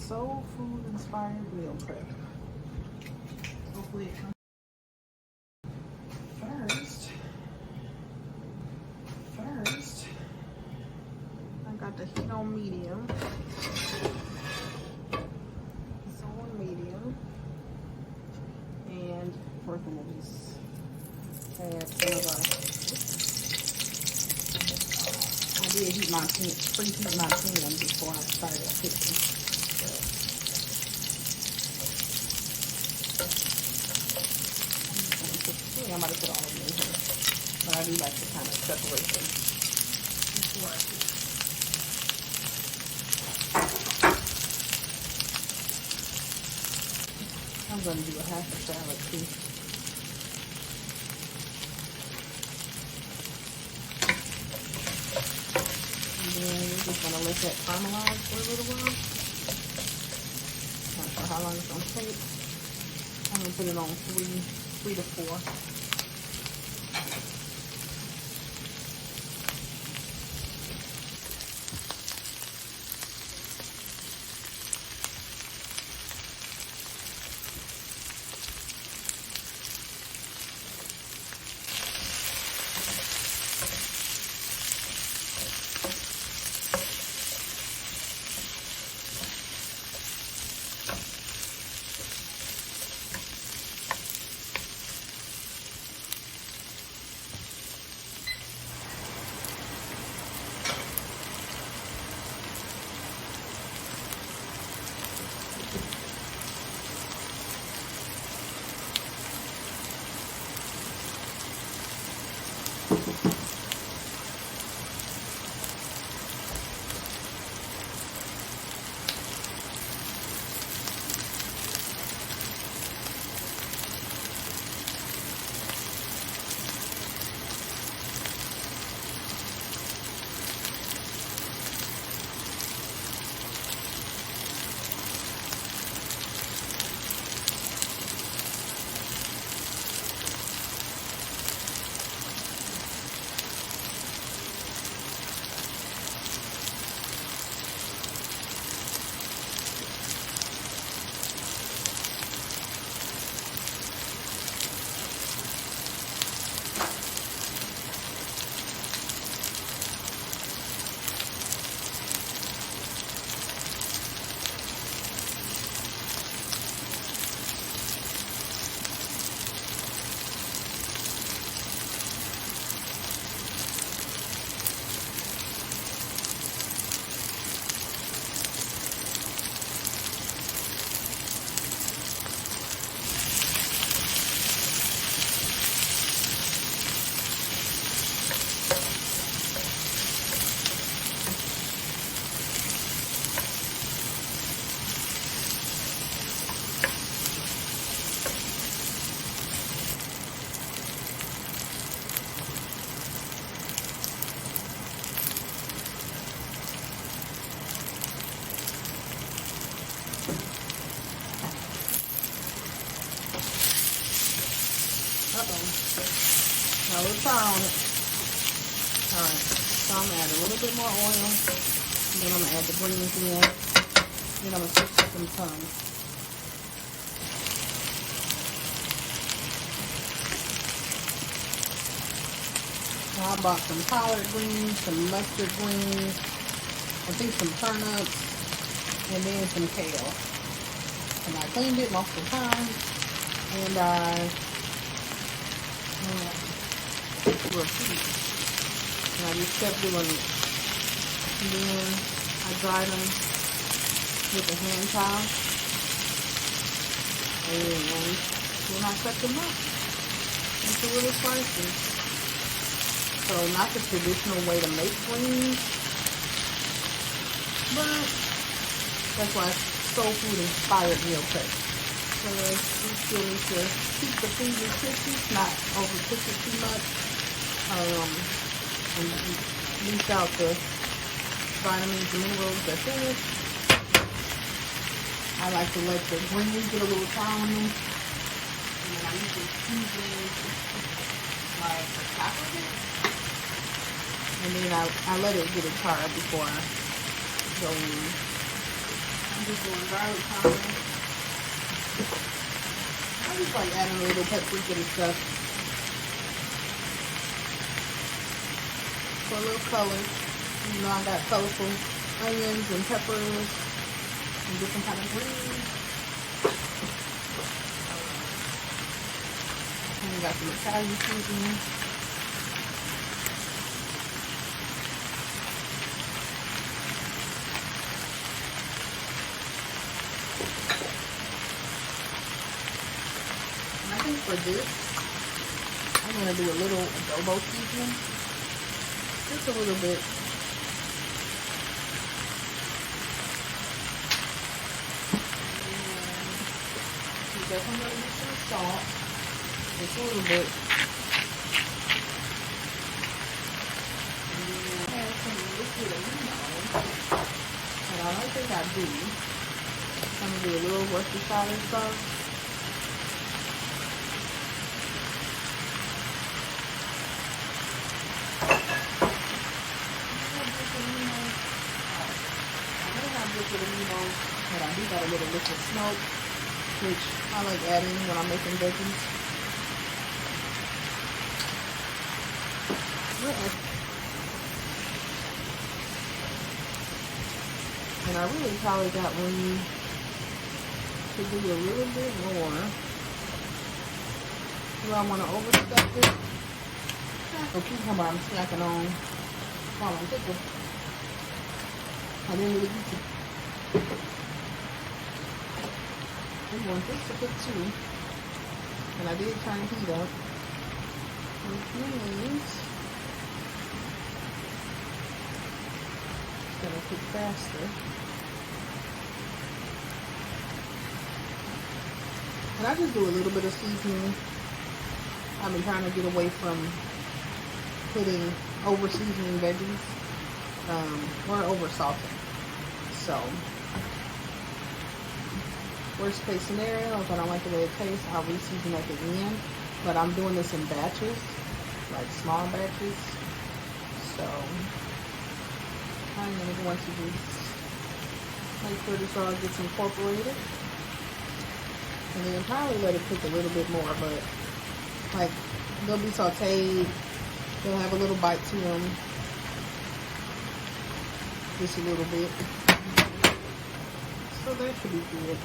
soul food inspired meal prep. Hopefully it comes first. I got the heat on medium. It's on medium. And we're gonna just add some of our, I did preheat my pan before I started cooking. I'm about to put all of them in here, but I do like to kind of separate them before I cook. I'm going to do a half a salad too. And then we're just going to let that caramelize for a little while. Not sure how long it's going to take. I'm going to put it on 3 to 4. Now let's try on it. Alright, so I'm going to add a little bit more oil. And then I'm going to add the greens in. Then I'm going to switch to some tongue. Now I bought some collard greens, some mustard greens, I think some turnips, and then some kale. And I cleaned it most of the time. And I repeat. And I just kept doing it. And then I dried them with a hand towel. And then I cut them up into little slices. So not the traditional way to make greens, but that's why it's soul food inspired meal prep. So we still need to keep the food nutritious, not overcook it too much, and leach out the vitamins and minerals that's in it. I like to let the greens get a little char on them, and then I usually season like the top of it, and then I let it get a char before I go in. I'm just doing garlic powder. I just like adding a little paprika and stuff for a little color. You know, I got colorful onions and peppers and different kind of greens. And we got some Italian seasoning. And I think for this, I'm going to do a little adobo seasoning. Just a little bit. And definitely going to use some salt. Just a little bit. And add some liquid lemon. And I don't think I do. I'm going to do a little Worcestershire sauce. But I do got a little liquid smoke, which I like adding when I'm making veggies. And I really probably got room to do a little bit more. Do I want to overstuff it? Oh, cucumber I'm snacking on while I'm cooking. I didn't really get to. I'm going to cook too. And I did turn the heat up. Which means it's going to cook faster. And I just do a little bit of seasoning. I've been trying to get away from putting over seasoning veggies or over salting. So, worst case scenario, if I don't like the way it tastes, I'll re-season at the end. But I'm doing this in batches, like small batches. So, I'm going to go into this, make sure this all gets incorporated. And then probably let it cook a little bit more, but like they'll be sauteed, they'll have a little bite to them, just a little bit. So that should be good.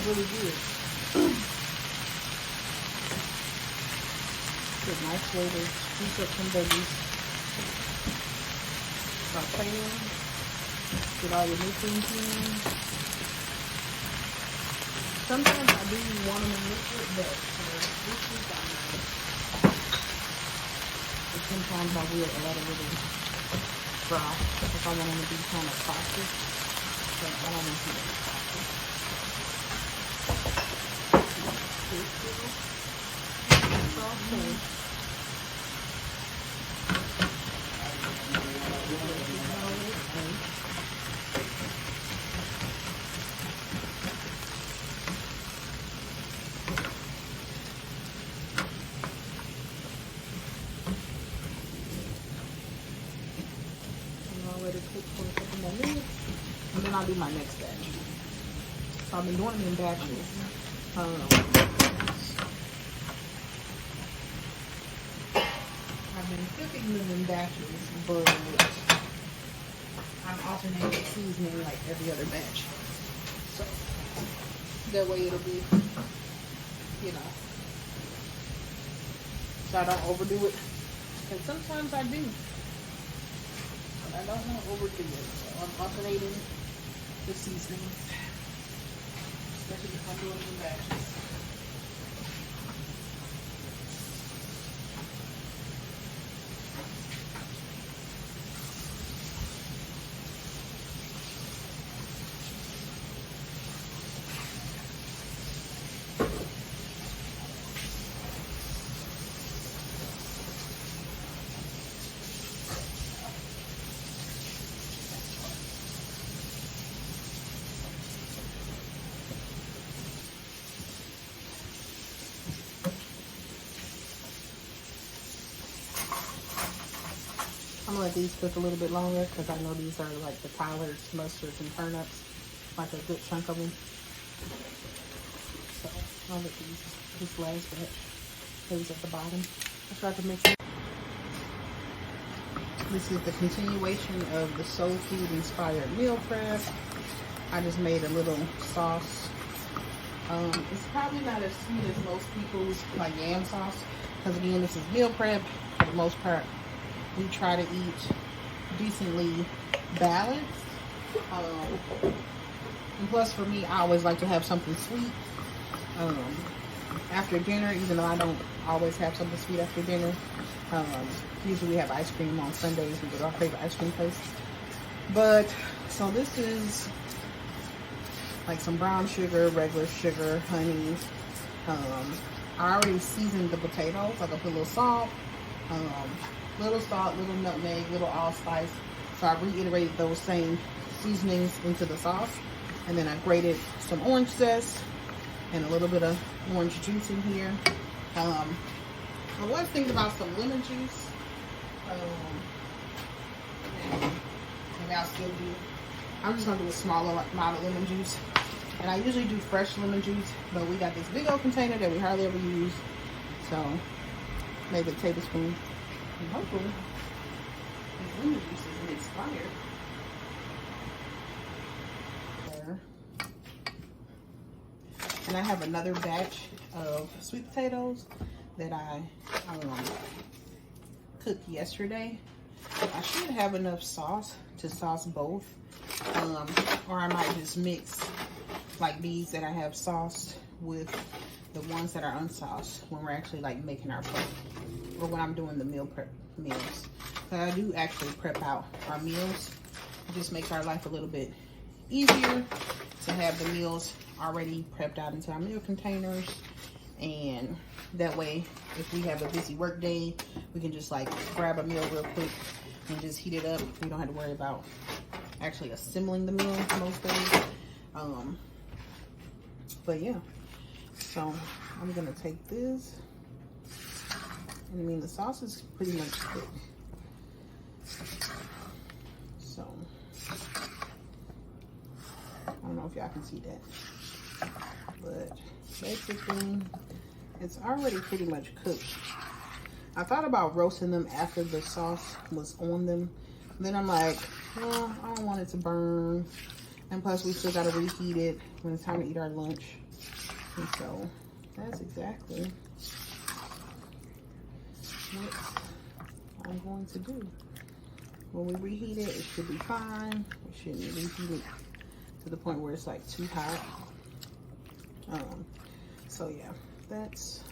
really good. It's a nice way to juice up some veggies. Saute them. Get all your nutrients in. Sometimes I do want them in liquid, but this week I know. But sometimes I will add a little dry if I want them to be kind of frosty. But I don't want to be frosty. Let it cook for a couple more minutes, and then I'll do my next batch. So I've been doing them in batches. I've been cooking them in batches, but I'm alternating seasoning like every other batch. So that way it'll be, you know, so I don't overdo it. And sometimes I do. I don't want to overdo it, so I'm alternating the seasonings, especially if I'm doing it in batches. I'm gonna let these cook a little bit longer because I know these are like the collards, mustards, and turnips, like a good chunk of them. So I'll let this last batch, those at the bottom. I try to mix it. This is the continuation of the Soul Food inspired meal prep. I just made a little sauce. It's probably not as sweet as most people's like yam sauce, because again, this is meal prep. For the most part, we try to eat decently balanced. And plus for me, I always like to have something sweet after dinner, even though I don't always have something sweet after dinner. Usually we have ice cream on Sundays. We go to our favorite ice cream place. But, so this is like some brown sugar, regular sugar, honey. I already seasoned the potatoes. Like I put a little salt, little nutmeg, little allspice. So I reiterated those same seasonings into the sauce. And then I grated some orange zest and a little bit of orange juice in here. I was thinking about some lemon juice. Maybe I'll still do. I'm just gonna do a smaller amount of lemon juice. And I usually do fresh lemon juice, but we got this big old container that we hardly ever use. So maybe a tablespoon. And hopefully this lemon juice isn't expired. There. And I have another batch of sweet potatoes that I cooked yesterday. I should have enough sauce to sauce both. Or I might just mix like these that I have sauced with the ones that are unsauced when we're actually like making our prep, or when I'm doing the meal prep meals. But I do actually prep out our meals. It just makes our life a little bit easier to have the meals already prepped out into our meal containers, and that way if we have a busy work day, we can just like grab a meal real quick and just heat it up. We don't have to worry about actually assembling the meal most days. But yeah, so I'm gonna take this, and I mean the sauce is pretty much cooked. So I don't know if y'all can see that, but basically it's already pretty much cooked. I thought about roasting them after the sauce was on them. Then I'm like, well, I don't want it to burn. And plus, we still gotta reheat it when it's time to eat our lunch. And so, that's exactly what I'm going to do. When we reheat it, it should be fine. We shouldn't reheat it to the point where it's like too hot. So yeah, that's,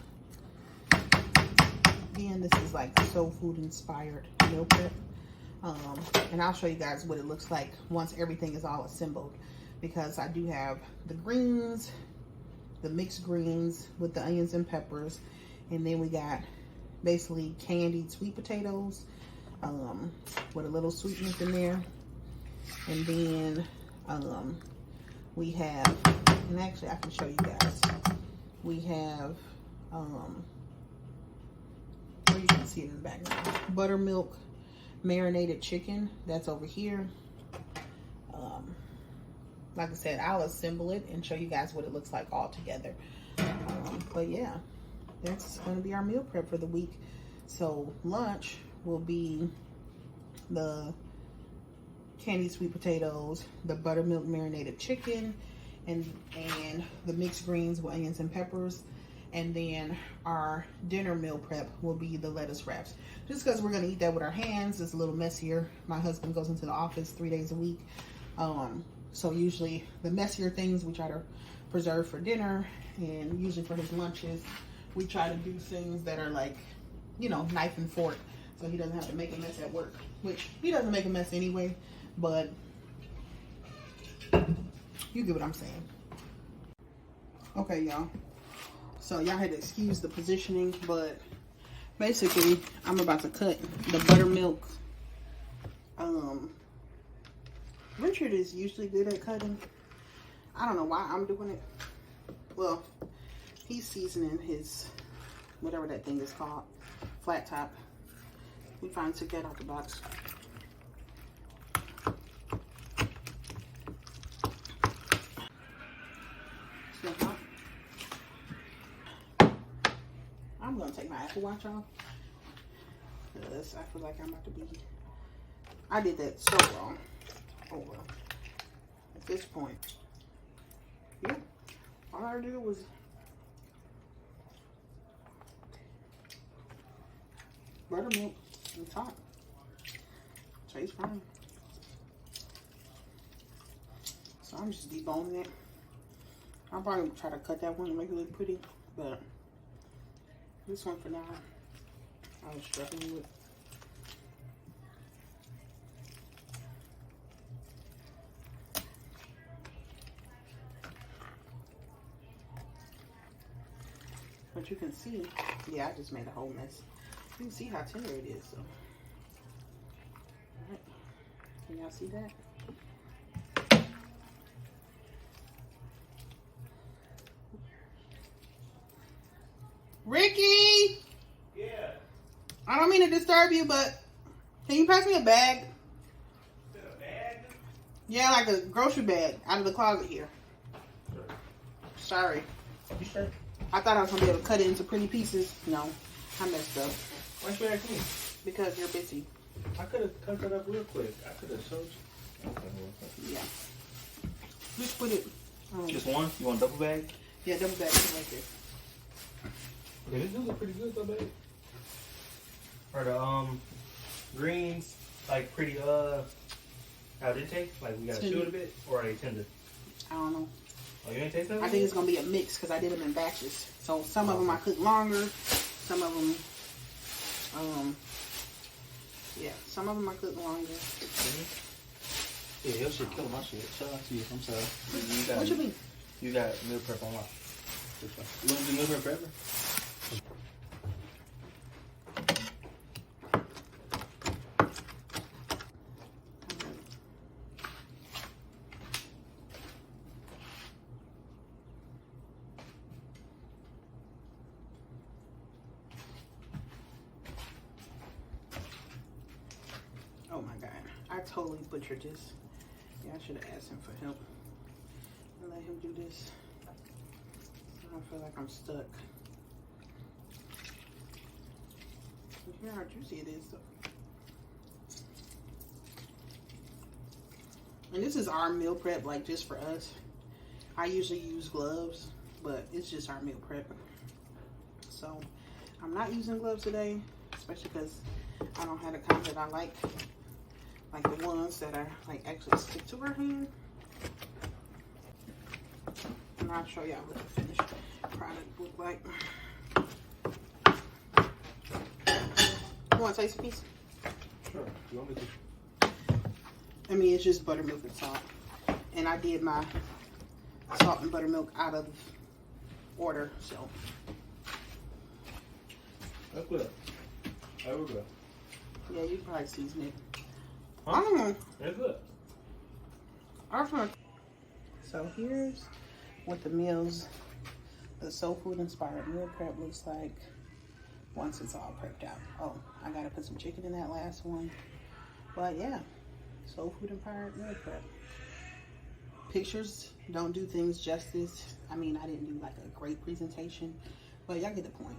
again, this is like soul food inspired meal prep. And I'll show you guys what it looks like once everything is all assembled, because I do have the greens, the mixed greens with the onions and peppers, and then we got basically candied sweet potatoes with a little sweetness in there, and then we have, and actually I can show you guys, we have or you can see it in the background, buttermilk marinated chicken. That's over here. Like I said, I'll assemble it and show you guys what it looks like all together. But yeah, that's going to be our meal prep for the week. So lunch will be the candied sweet potatoes, the buttermilk marinated chicken, and the mixed greens with onions and peppers. And then our dinner meal prep will be the lettuce wraps. Just because we're going to eat that with our hands, it's a little messier. My husband goes into the office 3 days a week. So usually the messier things we try to preserve for dinner, and usually for his lunches, we try to do things that are like, you know, knife and fork, so he doesn't have to make a mess at work, which he doesn't make a mess anyway, but you get what I'm saying. Okay, y'all. So y'all had to excuse the positioning, but basically I'm about to cut the buttermilk. Richard is usually good at cutting. I don't know why I'm doing it. Well, he's seasoning his, whatever that thing is called, flat top. We finally took that out the box. Still hot. I'm gonna take my Apple Watch off, because I feel like I'm about to be, I did that so wrong. Oh well, at this point, yeah, all I did was buttermilk on top. Tastes fine. So I'm just deboning it. I'll probably try to cut that one and make it look pretty, but this one for now, I was struggling with. But you can see, yeah, I just made a whole mess. You can see how tender it is, so. All right. Can y'all see that? Ricky! Yeah. I don't mean to disturb you, but can you pass me a bag? Is it a bag? Yeah, like a grocery bag out of the closet here. Sure. Sorry. You sure? I thought I was going to be able to cut it into pretty pieces. No, I messed up. Why should I ask me? Because you're busy. I could have cut that up real quick. I could have showed you. Okay, Yeah. Just put it. Just one? You want a double bag? Yeah, double bag it right there. Okay, this does look pretty good though, babe. Are the greens like pretty al dente? Like we gotta chew it a bit, or are they tender? I don't know. Oh, you ain't taste that? I think it's gonna be a mix because I did them in batches. So some of them I cook longer, some of them, yeah, some of them I cook longer. Yeah, your shit kill my shit. Shout out to you. I'm sorry. What you mean? You got meal prep on lock. You want to do meal prep forever? Oh my God, I totally butchered this. Yeah, I should have asked him for help and let him do this. I don't feel like I'm stuck. You hear how juicy it is though. And this is our meal prep, like just for us. I usually use gloves, but it's just our meal prep. So I'm not using gloves today, especially because I don't have the kind that I like the ones that are like actually stick to our hand. And I'll show y'all what the finished product look like. You want to taste a piece? Sure. You want me to? I mean, it's just buttermilk and salt. And I did my salt and buttermilk out of order, so. That's good. That was good. Yeah, you can probably season it. Huh? I don't know. That's good. So here's what the meals, the soul food inspired meal prep looks like once it's all prepped out. Oh, I gotta put some chicken in that last one. But yeah, soul food inspired meal prep. Pictures don't do things justice. I mean, I didn't do like a great presentation, but y'all get the point.